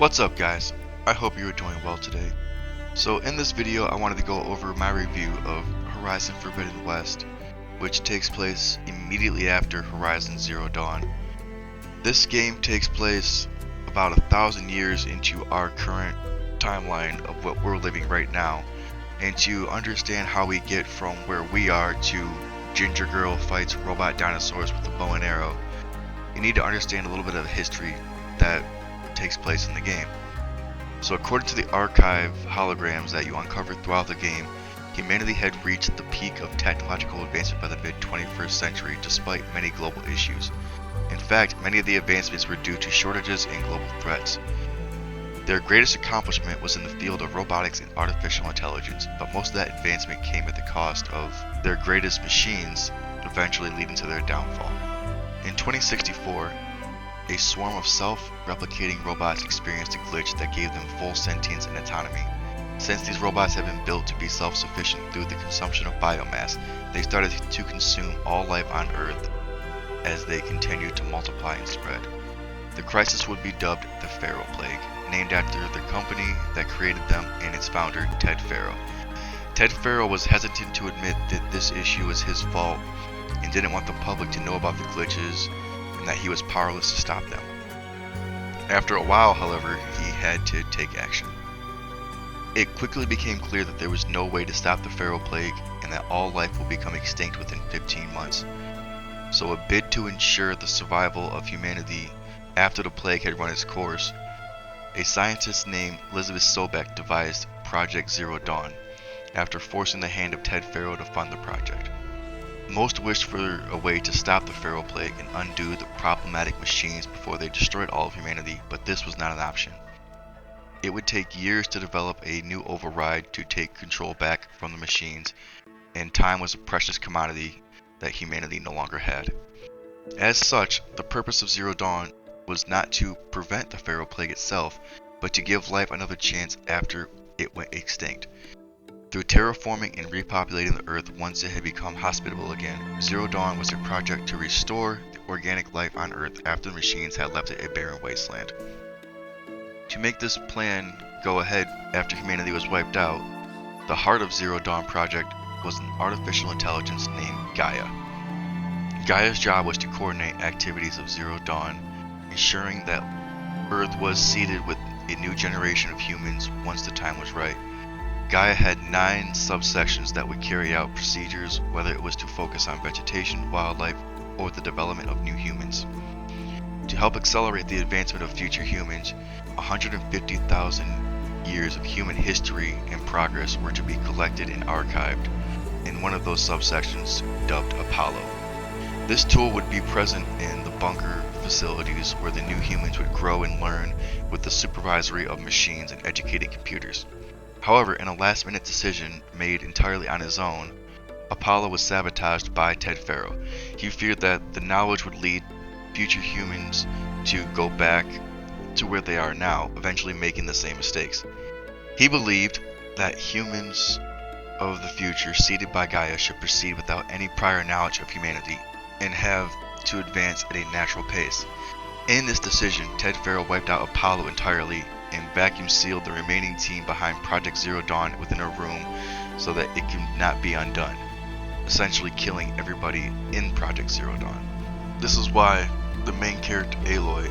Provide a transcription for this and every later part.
What's up guys? I hope you are doing well today. So in this video I wanted to go over my review of Horizon Forbidden West, which takes place immediately after Horizon Zero Dawn. This game takes place about 1,000 years into our current timeline of what we're living right now, and to understand how we get from where we are to Ginger Girl fights robot dinosaurs with a bow and arrow, you need to understand a little bit of history that takes place in the game. So according to the archive holograms that you uncover throughout the game, humanity had reached the peak of technological advancement by the mid-21st century despite many global issues. In fact, many of the advancements were due to shortages and global threats. Their greatest accomplishment was in the field of robotics and artificial intelligence, but most of that advancement came at the cost of their greatest machines, eventually leading to their downfall. In 2064, a swarm of self-replicating robots experienced a glitch that gave them full sentience and autonomy. Since these robots have been built to be self-sufficient through the consumption of biomass, they started to consume all life on Earth as they continued to multiply and spread. The crisis would be dubbed the Pharaoh Plague, named after the company that created them and its founder, Ted Pharaoh. Ted Pharaoh was hesitant to admit that this issue was his fault and didn't want the public to know about the glitches and that he was powerless to stop them. After a while, however, he had to take action. It quickly became clear that there was no way to stop the Pharaoh Plague and that all life will become extinct within 15 months. So a bid to ensure the survival of humanity after the plague had run its course, a scientist named Elizabeth Sobeck devised Project Zero Dawn after forcing the hand of Ted Pharaoh to fund the project. Most wished for a way to stop the Pharaoh Plague and undo the problematic machines before they destroyed all of humanity, but this was not an option. It would take years to develop a new override to take control back from the machines, and time was a precious commodity that humanity no longer had. As such, the purpose of Zero Dawn was not to prevent the Pharaoh Plague itself, but to give life another chance after it went extinct. Through terraforming and repopulating the Earth once it had become hospitable again, Zero Dawn was a project to restore the organic life on Earth after the machines had left it a barren wasteland. To make this plan go ahead after humanity was wiped out, the heart of Zero Dawn project was an artificial intelligence named Gaia. Gaia's job was to coordinate activities of Zero Dawn, ensuring that Earth was seeded with a new generation of humans once the time was right. Gaia had 9 subsections that would carry out procedures, whether it was to focus on vegetation, wildlife, or the development of new humans. To help accelerate the advancement of future humans, 150,000 years of human history and progress were to be collected and archived in one of those subsections dubbed Apollo. This tool would be present in the bunker facilities where the new humans would grow and learn with the supervisory of machines and educated computers. However, in a last-minute decision made entirely on his own, Apollo was sabotaged by Ted Pharaoh. He feared that the knowledge would lead future humans to go back to where they are now, eventually making the same mistakes. He believed that humans of the future seeded by Gaia should proceed without any prior knowledge of humanity and have to advance at a natural pace. In this decision, Ted Pharaoh wiped out Apollo entirely and vacuum sealed the remaining team behind Project Zero Dawn within a room so that it could not be undone, essentially killing everybody in Project Zero Dawn. This is why the main character Aloy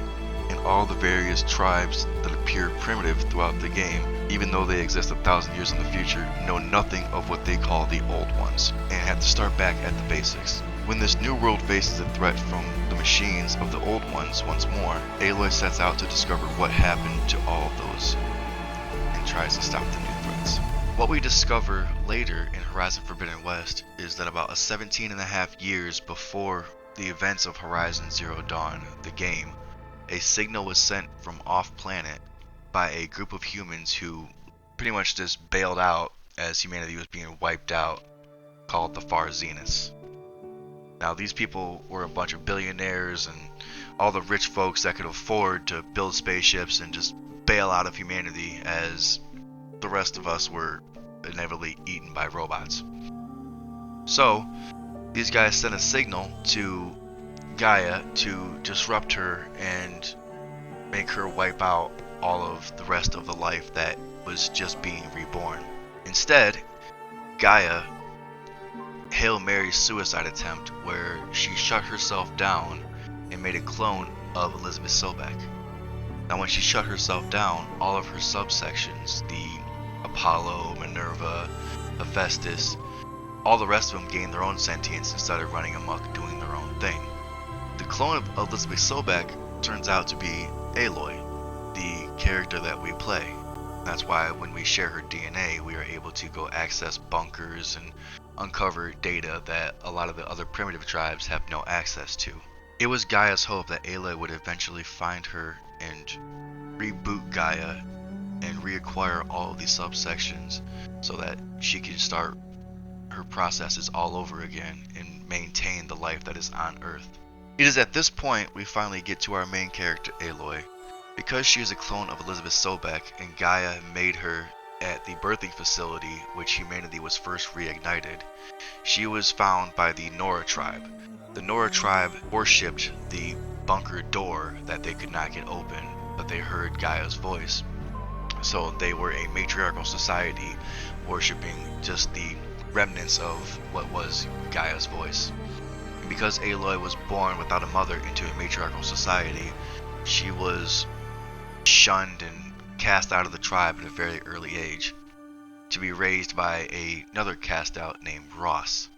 and all the various tribes that appear primitive throughout the game, even though they exist 1,000 years in the future, know nothing of what they call the Old Ones and have to start back at the basics. When this new world faces a threat from the machines of the Old Ones once more, Aloy sets out to discover what happened to all of those and tries to stop the new threats. What we discover later in Horizon Forbidden West is that about 17.5 years before the events of Horizon Zero Dawn, the game, a signal was sent from off-planet by a group of humans who pretty much just bailed out as humanity was being wiped out, called the Far Zeniths. Now these people were a bunch of billionaires and all the rich folks that could afford to build spaceships and just bail out of humanity as the rest of us were inevitably eaten by robots. So these guys sent a signal to Gaia to disrupt her and make her wipe out all of the rest of the life that was just being reborn. Instead, Gaia Hail Mary's suicide attempt where she shut herself down and made a clone of Elizabeth Sobek. Now when she shut herself down, all of her subsections, the Apollo, Minerva, Hephaestus, all the rest of them gained their own sentience and started running amok doing their own thing. The clone of Elizabeth Sobek turns out to be Aloy, the character that we play. That's why when we share her DNA, we are able to go access bunkers and uncover data that a lot of the other primitive tribes have no access to. It was Gaia's hope that Aloy would eventually find her and reboot Gaia and reacquire all of these subsections so that she can start her processes all over again and maintain the life that is on Earth. It is at this point we finally get to our main character, Aloy. Because she is a clone of Elizabeth Sobek and Gaia made her at the birthing facility which humanity was first reignited, she was found by the Nora tribe. The Nora tribe worshipped the bunker door that they could not get open, but they heard Gaia's voice. So they were a matriarchal society worshipping just the remnants of what was Gaia's voice. And because Aloy was born without a mother into a matriarchal society, she was shunned and cast out of the tribe at a very early age, to be raised by another cast out named Ross.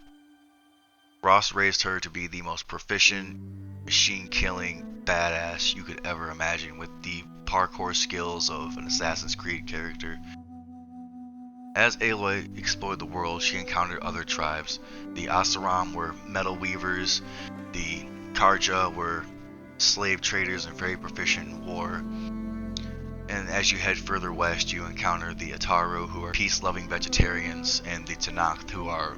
Ross raised her to be the most proficient, machine-killing badass you could ever imagine, with the parkour skills of an Assassin's Creed character. As Aloy explored the world, she encountered other tribes. The Asaram were metal weavers, the Karja were slave traders and very proficient in war. And as you head further west, you encounter the Ataru, who are peace-loving vegetarians, and the Tenakth, who are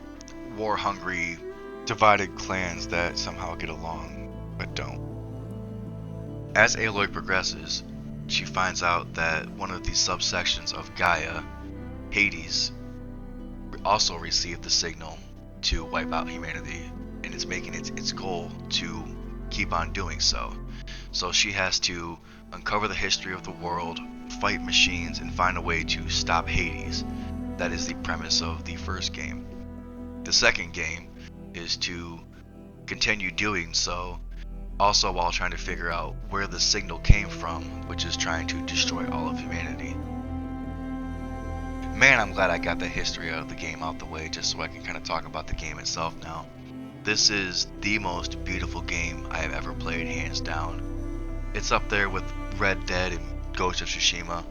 war-hungry, divided clans that somehow get along, but don't. As Aloy progresses, she finds out that one of the subsections of Gaia, Hades, also received the signal to wipe out humanity, and it's making it its goal to keep on doing so. So she has to uncover the history of the world, fight machines, and find a way to stop Hades. That is the premise of the first game. The second game is to continue doing so, also while trying to figure out where the signal came from, which is trying to destroy all of humanity. Man, I'm glad I got the history of the game out the way, just so I can kind of talk about the game itself now. This is the most beautiful game I have ever played, hands down. It's up there with Red Dead and Ghost of Tsushima.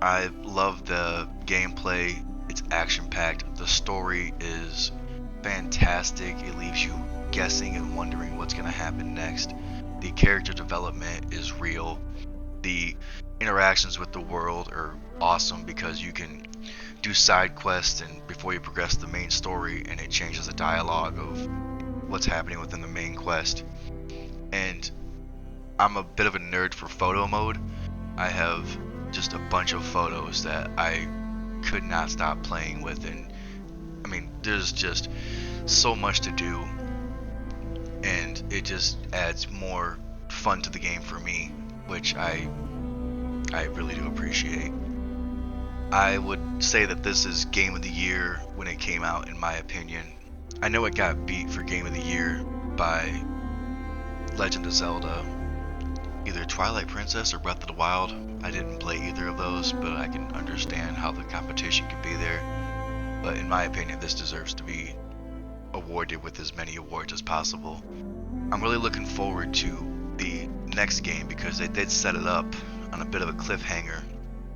I love the gameplay, it's action-packed, the story is fantastic, it leaves you guessing and wondering what's going to happen next. The character development is real. The interactions with the world are awesome because you can do side quests and before you progress the main story, and it changes the dialogue of what's happening within the main quest. And I'm a bit of a nerd for photo mode. I have just a bunch of photos that I could not stop playing with, and I mean, there's just so much to do, and it just adds more fun to the game for me, which I really do appreciate. I would say that this is Game of the Year when it came out, in my opinion. I know it got beat for Game of the Year by Legend of Zelda, either Twilight Princess or Breath of the Wild. I didn't play either of those, but I can understand how the competition could be there. But in my opinion, this deserves to be awarded with as many awards as possible. I'm really looking forward to the next game because they did set it up on a bit of a cliffhanger.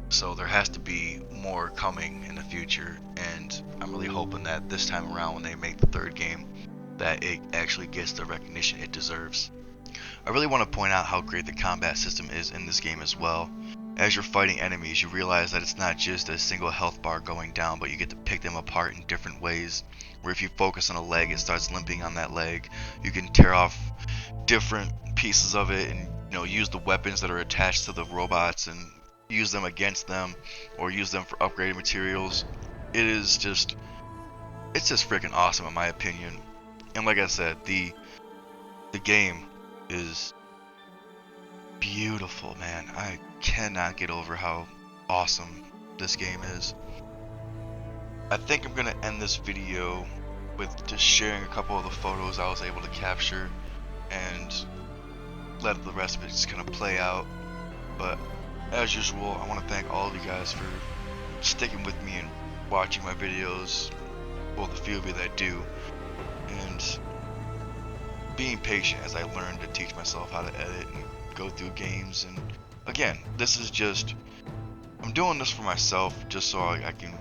So there has to be more coming in the future, and I'm really hoping that this time around when they make the third game, that it actually gets the recognition it deserves. I really want to point out how great the combat system is in this game as well. As you're fighting enemies, you realize that it's not just a single health bar going down, but you get to pick them apart in different ways. Where if you focus on a leg, it starts limping on that leg. You can tear off different pieces of it and use the weapons that are attached to the robots and use them against them, or use them for upgraded materials. It's just freaking awesome in my opinion. And like I said, the game is beautiful, man. I cannot get over how awesome this game is. I think I'm gonna end this video with just sharing a couple of the photos I was able to capture and let the rest of it just kind of play out. But as usual, I want to thank all of you guys for sticking with me and watching my videos, well, the few of you that do, and being patient as I learn to teach myself how to edit and go through games. And again, this is just, I'm doing this for myself just so I can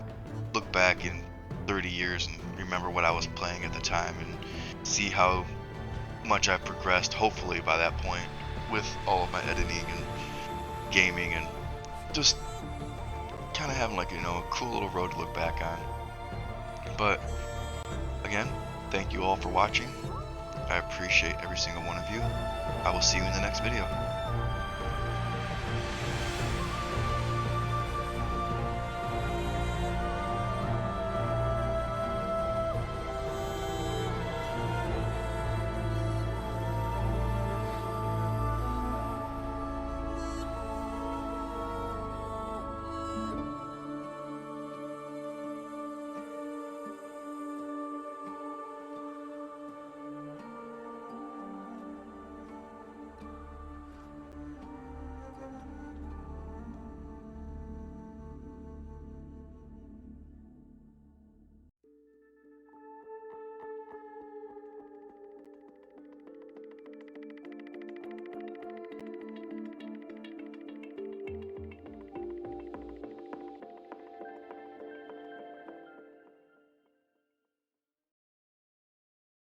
look back in 30 years and remember what I was playing at the time and see how much I've progressed, hopefully by that point, with all of my editing and gaming, and just kind of having, like, you know, a cool little road to look back on. But again, thank you all for watching. I appreciate every single one of you. I will see you in the next video.